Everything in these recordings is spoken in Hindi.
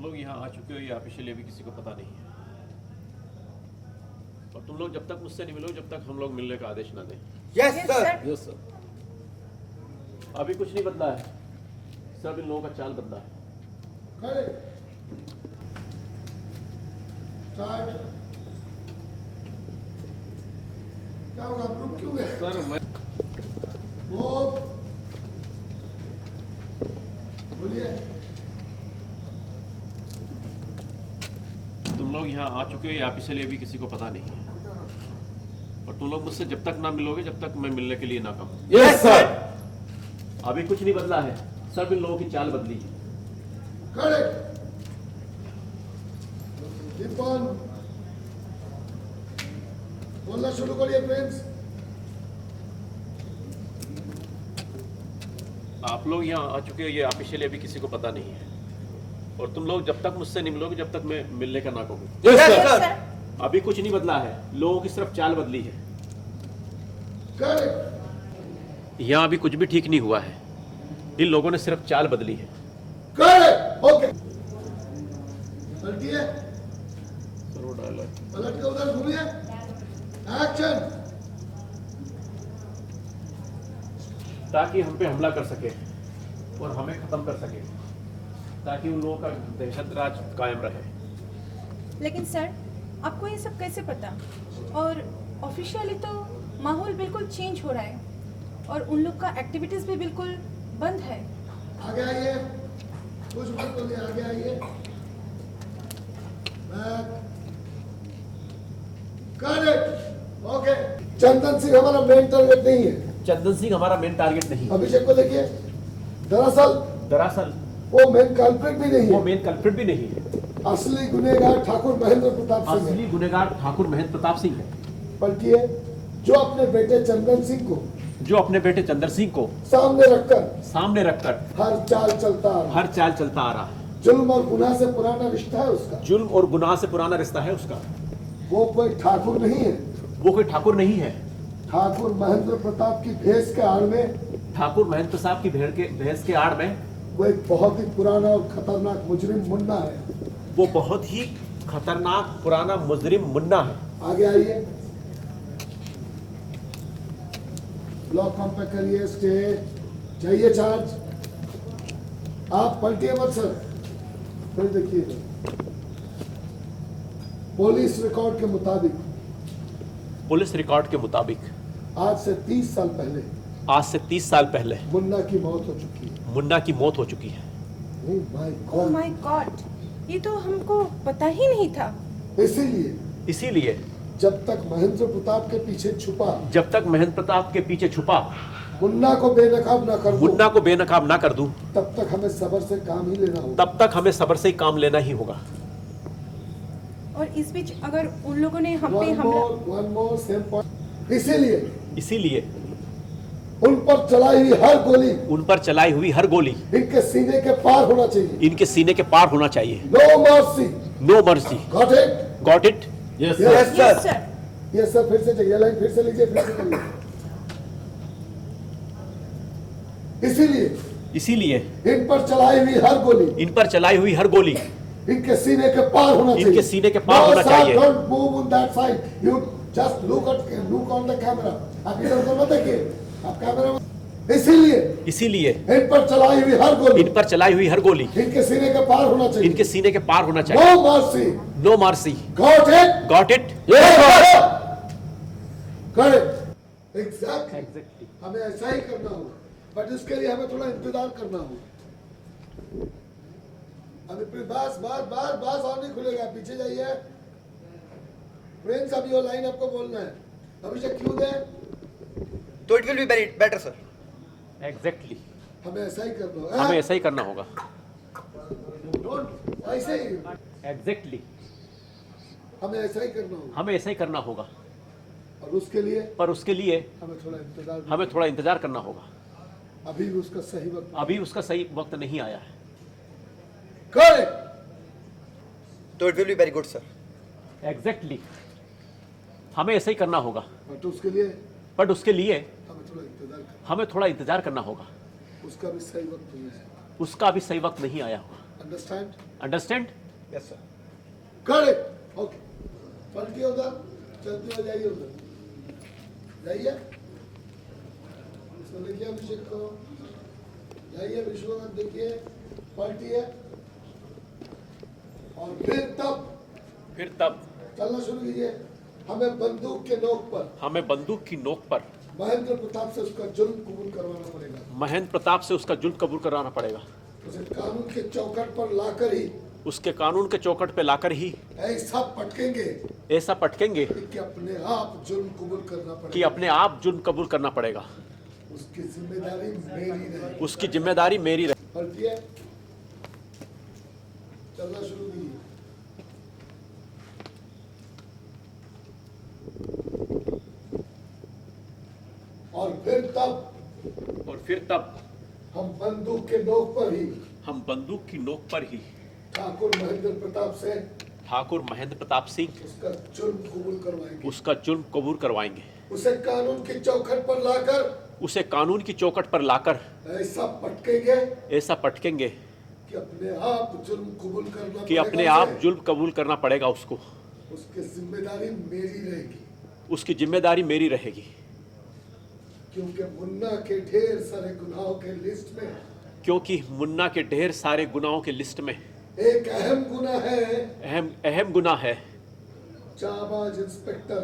लोग यहाँ आ चुके हो ये ऑफिशियली अभी किसी को पता नहीं है, और तुम लोग जब तक मुझसे नहीं मिलोगे जब तक हम लोग मिलने का आदेश ना दें। Yes sir. Yes sir. अभी कुछ नहीं बदला है, सब इन लोगों का चाल बदला है। क्या होगा, ग्रुप क्यों है सर मैं वो बोलिए। तुम लोग यहाँ आ चुके हो ये ऑफिशियली अभी किसी को पता नहीं है, और तुम लोग मुझसे जब तक ना मिलोगे जब तक मैं मिलने के लिए ना कहूँ। Yes sir. अभी कुछ नहीं बदला है, सब इन लोगों की चाल बदली है। करेक्ट। दीपन बोलना शुरू करिए फ्रेंड्स। आप लोग यहाँ आ चुके हो ये ऑफिशियली अभी किसी को पता नहीं है, और तुम लोग जब तक मुझसे नहीं मिलोगे जब तक मैं मिलने का ना कहूँ। Yes sir. अभी कुछ नहीं बदला है, लोगों की सिर्फ चाल बदली है। करेक्ट। यहाँ अभी कुछ भी ठीक नहीं हुआ है, इन लोगों ने सिर्फ चाल बदली है। करेक्ट। ओके पलटिए, पलट के उधर घूमिए। एक्शन। ताकि हम पे हमला कर सके और हमें खत्म कर सके, ताकि उन लोगों का दहशत राज कायम रहे। लेकिन सर, आपको ये सब कैसे पता? और ऑफिशियली तो माहौल बिल्कुल चेंज हो रहा है और उन लोग का एक्टिविटीज भी बिल्कुल बंद है। आगे आइए, कुछ मत बोलिए, आगे आइए। करेक्ट। ओके। चंदन सिंह हमारा मेन टारगेट नहीं है। चंदन सिंह हमारा मेन टारगेट नहीं। अभिषेक को देखिए, दरअसल वो मेन कल्प्रिट भी नहीं वो है। मेन कल्प्रिट भी नहीं है। असली गुनहगार ठाकुर महेंद्र प्रताप सिंह असली है। गुनहगार ठाकुर महेंद्र प्रताप सिंह है, पलटिए, जो अपने बेटे चंदन सिंह को जो अपने बेटे चंदर सिंह को सामने रखकर हर चाल चलता आ रहा है। हर चाल चलता आ रहा है। जुल्म और गुनाह से पुराना रिश्ता है उसका। जुल्म और गुनाह से पुराना रिश्ता है उसका। वो कोई ठाकुर नहीं है। वो कोई ठाकुर नहीं है। ठाकुर महेंद्र प्रताप की भेष के आड़ में ठाकुर महेंद्र प्रताप की भैंस के आड़ में वो एक बहुत ही पुराना और खतरनाक मुजरिम मुन्ना है। वो बहुत ही खतरनाक पुराना मुजरिम मुन्ना है। आगे आइए, ब्लॉक कम पे करिए, स्टेज जाइए, चार्ज। आप पलटिए मत सर, फिर देखिए। पुलिस रिकॉर्ड के मुताबिक आज से 30 साल पहले मुन्ना की मौत हो चुकी है। ओह माय गॉड, ये तो हमको पता ही नहीं था। इसीलिए जब तक महेंद्र प्रताप के पीछे छुपा मुन्ना को बेनकाब ना कर दूं, तब तक हमें सब्र से काम लेना होगा। और इस बीच अगर उन लोगों ने हम पे हमला, इसीलिए उन पर चलाई हुई हर गोली इनके सीने के पार होना चाहिए। No mercy. Got it. Yes yes sir. Sir. Yes sir. फिर से चाहिए, लाइन फिर से लीजिए, फिर से करिए। इसीलिए इन पर चलाई हुई हर गोली इनके सीने के पार होना चाहिए। Don't move on that side. You just look on the camera. आप इधर उधर मत देखिए, आप कैमरा में। इसीलिए इन पर चलाई हुई हर गोली इनके सीने के पार होना चाहिए। No mercy. Got it? Correct. Exactly. हमें ऐसा ही करना होगा, बट इसके लिए हमें थोड़ा इंतजार करना होगा। अभी बस और नहीं खुलेगा, पीछे जाइए। फ्रेंड्स, अभी वो लाइन आपको बोलना है। अभिषेक क्यों दे? तो it will be better sir. Exactly. हमें ऐसा ही करना होगा। ऐसे ही। एग्जैक्टली। हमें ऐसा ही करना होगा। और उसके लिए हमें थोड़ा इंतजार करना होगा। अभी उसका सही वक्त नहीं आया है। करेक्ट। तो it will be very good sir. Exactly. हमें ऐसा ही करना होगा, बट उसके लिए हमें थोड़ा इंतजार करना होगा। उसका भी सही वक्त नहीं आया होगा। Understand? Understand? Yes, sir. Got it. Okay. पलटिए उधर, चलते हुए जाइए उधर, जाइए। इसको देखिए अभिषेक को, जाइए विश्वनाथ देखिए, पलटिए। और फिर तब चलना शुरू कीजिए। हमें बंदूक के नोक पर महेंद्र प्रताप से उसका जुर्म कबूल करवाना पड़ेगा। महेंद्र प्रताप से उसका जुल्म कबूल कराना पड़ेगा। उसे कानून के चौखट पर लाकर ही, उसके कानून के चौखट पे लाकर ही ऐसा पटकेंगे कि अपने आप जुर्म कबूल करना कि पड़ेगा। अपने आप जुल्म कबूल करना पड़ेगा। उसकी जिम्मेदारी मेरी रहेगी। उसकी जिम्मेदारी मेरी रहे। पलटिए, चलना शुरू कीजिए। और फिर तब हम बंदूक के नोक पर ही ठाकुर महेंद्र प्रताप सिंह उसका जुर्म कबूल करवाएंगे। उसे कानून की चौखट पर लाकर ऐसा पटकेंगे कि अपने आप जुर्म कबूल करना पड़ेगा उसको। उसकी जिम्मेदारी मेरी रहेगी। क्योंकि मुन्ना के ढेर सारे गुनाहों के लिस्ट में एक अहम गुनाह है जाबाज इंस्पेक्टर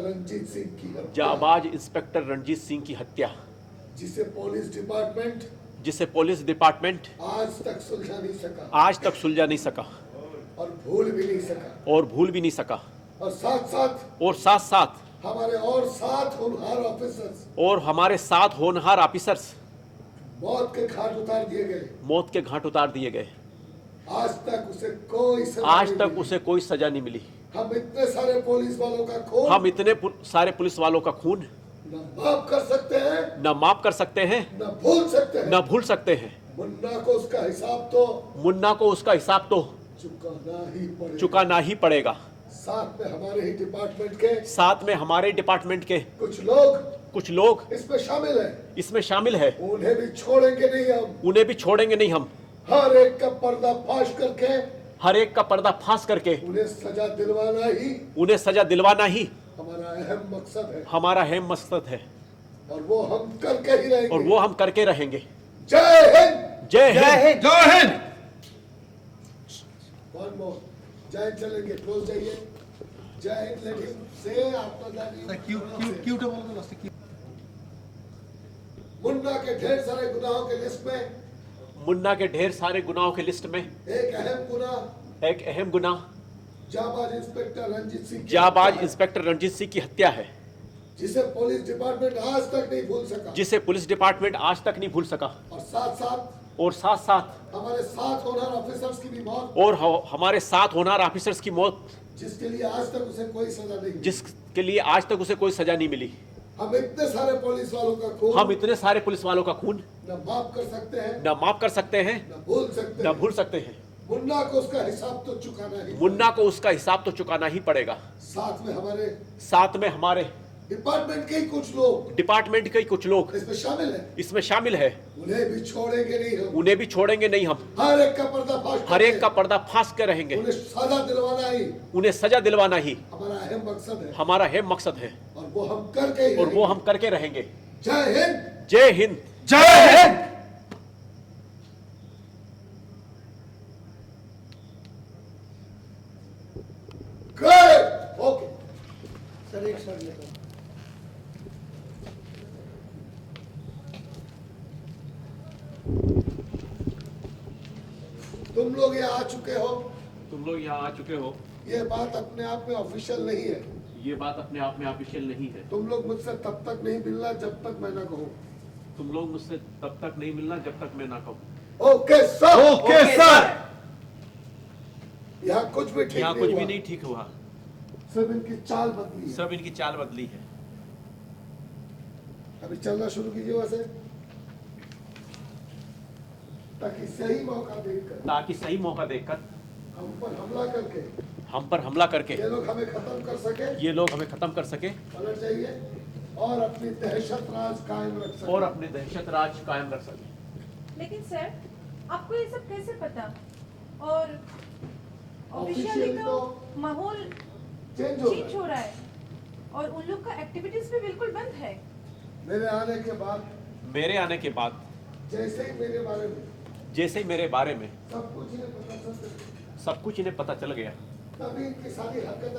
रंजीत सिंह की हत्या, जिसे पुलिस डिपार्टमेंट आज तक सुलझा नहीं सका और भूल भी नहीं सका। और साथ साथ हमारे साथ होनहार ऑफिसर्स मौत के घाट उतार दिए गए। आज तक उसे कोई सजा नहीं मिली। हम इतने सारे पुलिस वालों का खून न माफ कर सकते हैं न भूल सकते हैं। मुन्ना को उसका हिसाब तो चुकाना ही पड़ेगा। साथ में हमारे डिपार्टमेंट के कुछ लोग इसमें शामिल है। उन्हें भी छोड़ेंगे नहीं हम। हर एक का पर्दाफाश करके उन्हें सजा दिलवाना ही हमारा अहम मकसद है। और वो हम करके रहेंगे। जय हिंद। जय हिंद चलेंगे, क्लोज जाइए। जय हिंद, लेट हिम से आफ्टर दैट। मुन्ना के ढेर सारे गुनाहों के लिस्ट में एक अहम गुनाह जाबाज इंस्पेक्टर रंजीत सिंह की हत्या है, जिसे पुलिस डिपार्टमेंट आज तक नहीं भूल सका। और साथ हमारे साथ होनहार ऑफिसर्स की मौत, जिसके लिए आज तक उसे कोई सजा नहीं मिली। हम इतने सारे पुलिस वालों का खून न माफ कर सकते हैं न भूल सकते हैं। मुन्ना को उसका हिसाब तो चुकाना ही पड़ेगा। साथ में हमारे डिपार्टमेंट के ही कुछ लोग इसमें शामिल है। उन्हें भी छोड़ेंगे नहीं हम। हर एक का पर्दाफाश कर रहेंगे। उन्हें सजा दिलवाना ही हमारा अहम मकसद है। और वो हम करके रहेंगे। जय हिंद। ओके सर, एक सर लेकर तुम लोग यहाँ आ चुके हो। ये बात अपने आप में ऑफिशियल नहीं है। तुम लोग मुझसे तब तक नहीं मिलना जब तक मैं ना कहूँ। Okay sir. यहाँ कुछ भी नहीं ठीक हुआ। सब इनकी चाल बदली है। अभी चलना शुरू कीजिए वैसे, ताकि सही मौका देखकर हम पर हमला करके ये लोग हमें खत्म कर सके पलट जाइए और अपनी दहशत राज कायम रख सके। लेकिन सर, आपको ये सब कैसे पता? और ऑफिशियली Officially तो तो माहौल चेंज चेंज हो रहा है और उन लोग का एक्टिविटीज भी बिल्कुल बंद है। मेरे आने के बाद मेरे आने के बाद जैसे ही मेरे बारे में जैसे ही मेरे बारे में सब कुछ इन्हें पता चल गया, सब कुछ इन्हें पता चल गया,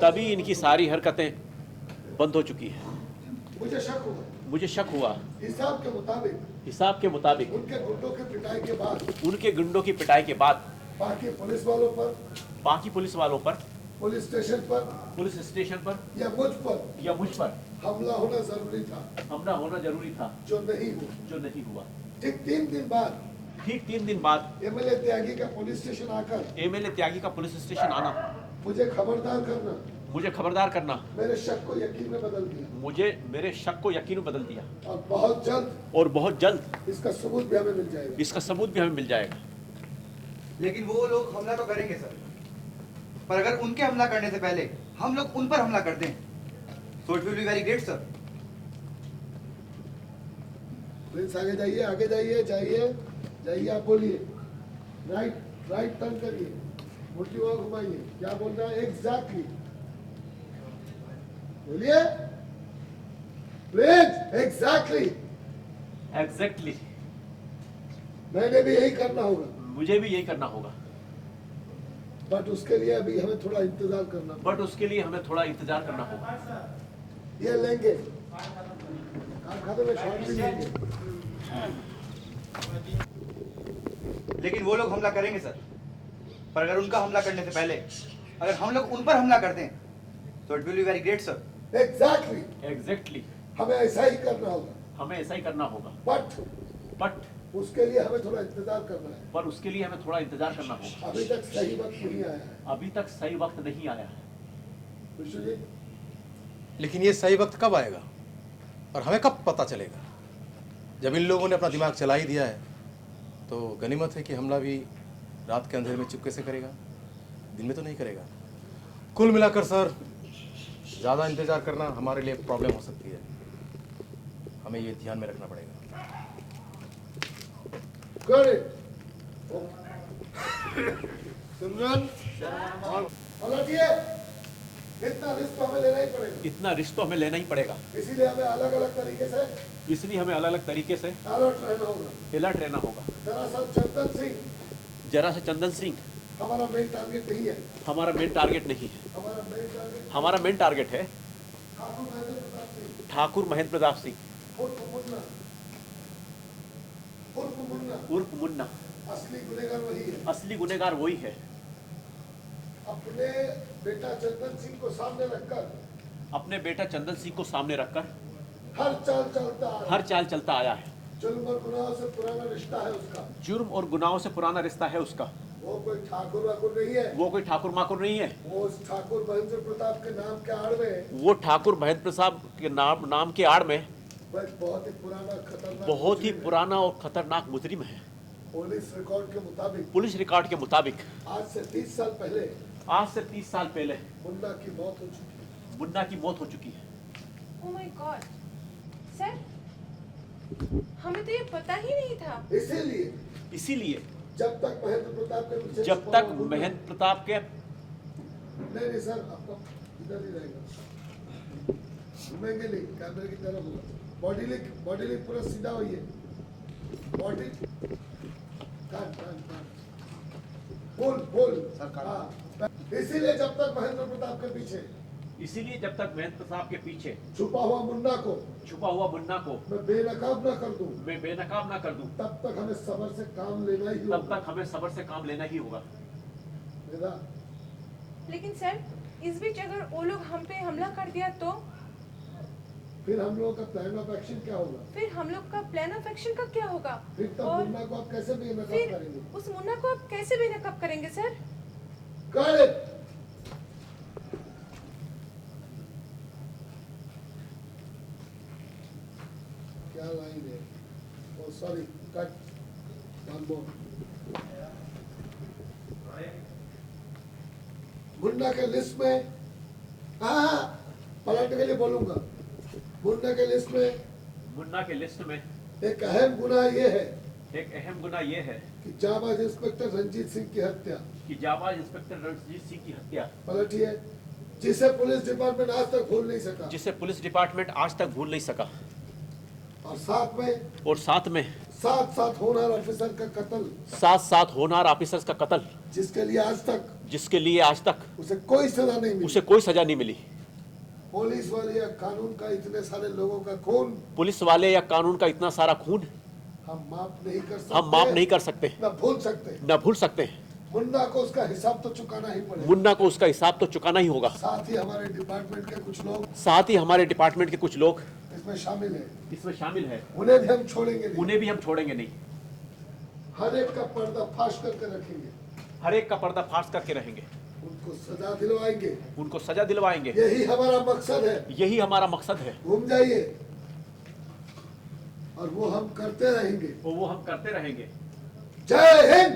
तभी इनकी सारी हरकतें बंद हो चुकी है। मुझे शक हुआ हिसाब के मुताबिक उनके गुंडों की पिटाई के बाद बाकी पुलिस वालों पर पुलिस स्टेशन पर या मुझ पर हमला होना जरूरी था जो नहीं हुआ। ठीक 3 दिन बाद एमएलए त्यागी का पुलिस स्टेशन आना मुझे खबरदार करना मेरे शक को यकीन में बदल दिया और बहुत जल्द इसका सबूत भी हमें मिल जाएगा। लेकिन वो लोग हमला तो करेंगे सर, पर अगर उनके हमला करने से पहले हम लोग उन पर हमला कर दें तो it will be very great sir. Please आगे जाइए, आप बोलिए। राइट टर्न करिए, मुट्ठी वहां घुमाइए, क्या बोल रहा है एग्जैक्टली बोलिए प्लीज। एग्जैक्टली मैंने भी यही करना होगा, मुझे भी यही करना होगा, बट उसके लिए अभी हमें थोड़ा इंतजार करना होगा। ये लेंगे खाते में शॉर्ट भी लेंगे। लेकिन वो लोग हमला करेंगे सर, पर अगर उनका हमला करने से पहले अगर हम लोग उन पर हमला कर दें तो it will be very great sir. Exactly हमें ऐसा ही करना होगा, बट उसके लिए हमें थोड़ा इंतजार करना है। अभी तक सही वक्त नहीं आया है। विशु जी, लेकिन ये सही वक्त कब आएगा और हमें कब पता चलेगा? जब इन लोगों ने अपना दिमाग चला ही दिया है तो गनीमत है कि हमला भी रात के अंधेरे में चुपके से करेगा, दिन में तो नहीं करेगा। कुल मिलाकर सर, ज़्यादा इंतजार करना हमारे लिए प्रॉब्लम हो सकती है, हमें ये ध्यान में रखना पड़ेगा। सिमरन पलटिए, इतना रिस्क तो हमें लेना ही पड़ेगा। इसीलिए हमें अलग अलग तरीके से अलर्ट रहना होगा। जरा सा चंदन सिंह हमारा मेन टारगेट नहीं है। हमारा मेन टारगेट है ठाकुर महेंद्र प्रताप सिंह उर्फ मुन्ना। असली गुनेगार वही है। अपने बेटा चंदन सिंह को सामने रखकर हर चाल चलता आया है। जुर्म और गुनाहों से पुराना रिश्ता है उसका। वो कोई ठाकुर वाकुर नहीं है। वो वो उस ठाकुर महेंद्र प्रताप के नाम के आड़ में वो ठाकुर महेंद्र प्रताप के नाम के आड़ में बहुत ही पुराना और खतरनाक मुजरिम है। पुलिस रिकॉर्ड के मुताबिक आज से 30 साल पहले मुन्ना की मौत हो चुकी है। ओह माय गॉड सर, हमें तो ये पता ही नहीं था। इसीलिए जब तक महेंद्र प्रताप के नहीं सर, आपका इधर ही रहेगा, घूमेंगे नहीं, कैमरे की तरफ होगा। बॉडी पूरा सीधा होइए, बॉडी बोल सर। इसीलिए जब तक महेंद्र प्रताप के पीछे छुपा हुआ मुन्ना को मैं बेनकाब ना कर दूं, तब तक हमें सब्र से काम लेना ही होगा। लेकिन सर, इस बीच अगर वो लोग हम पे हमला कर दिया तो फिर हम लोगों का प्लान ऑफ एक्शन क्या होगा? फिर तब मुन्ना को आप कैसे बेनकाब करेंगे? उस मुन्ना को आप कैसे बेनकाब करेंगे सर? क्या लाइन है? Oh sorry, cut one more. Munna के लिस्ट में पलट के लिए बोलूंगा। मुन्ना के लिस्ट में एक अहम गुनाह ये है एक अहम गुना ये है कि जाबाज इंस्पेक्टर रंजीत सिंह की हत्या कि जाबाज इंस्पेक्टर रणजीत सिंह की हत्या पलटी है, जिसे पुलिस डिपार्टमेंट आज तक भूल नहीं सका। जिसे पुलिस डिपार्टमेंट आज तक भूल नहीं सका। और साथ में साथ साथ होनार ऑफिसर का कत्ल, साथ होनार ऑफिसर्स का कत्ल, जिसके लिए आज तक उसे कोई सजा नहीं मिली। पुलिस वाले या कानून का इतने सारे लोगों का खून, पुलिस वाले या कानून का इतना सारा खून हम माफ नहीं कर सकते, न भूल सकते। मुन्ना को उसका हिसाब तो चुकाना ही होगा। साथ ही हमारे डिपार्टमेंट के कुछ लोग इसमें शामिल है। उन्हें भी हम छोड़ेंगे नहीं। हर एक का पर्दा फाश करके रखेंगे। उनको सजा दिलवाएंगे। यही हमारा मकसद है। घूम जाइए और वो हम करते रहेंगे। जय हिंद।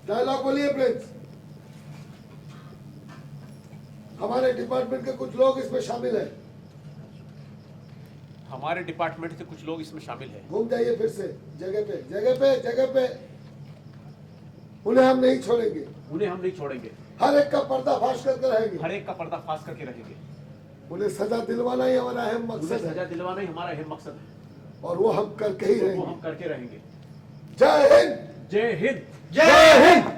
डायलॉग बोलिए प्लीज। हमारे डिपार्टमेंट के कुछ लोग इसमें शामिल है। घूम जाइए फिर से जगह पे। उन्हें हम नहीं छोड़ेंगे। हर एक का पर्दाफाश करके रहेंगे। उन्हें सजा दिलवाना ही हमारा अहम मकसद है। और वो हम करके ही रहेंगे। जय हिंद।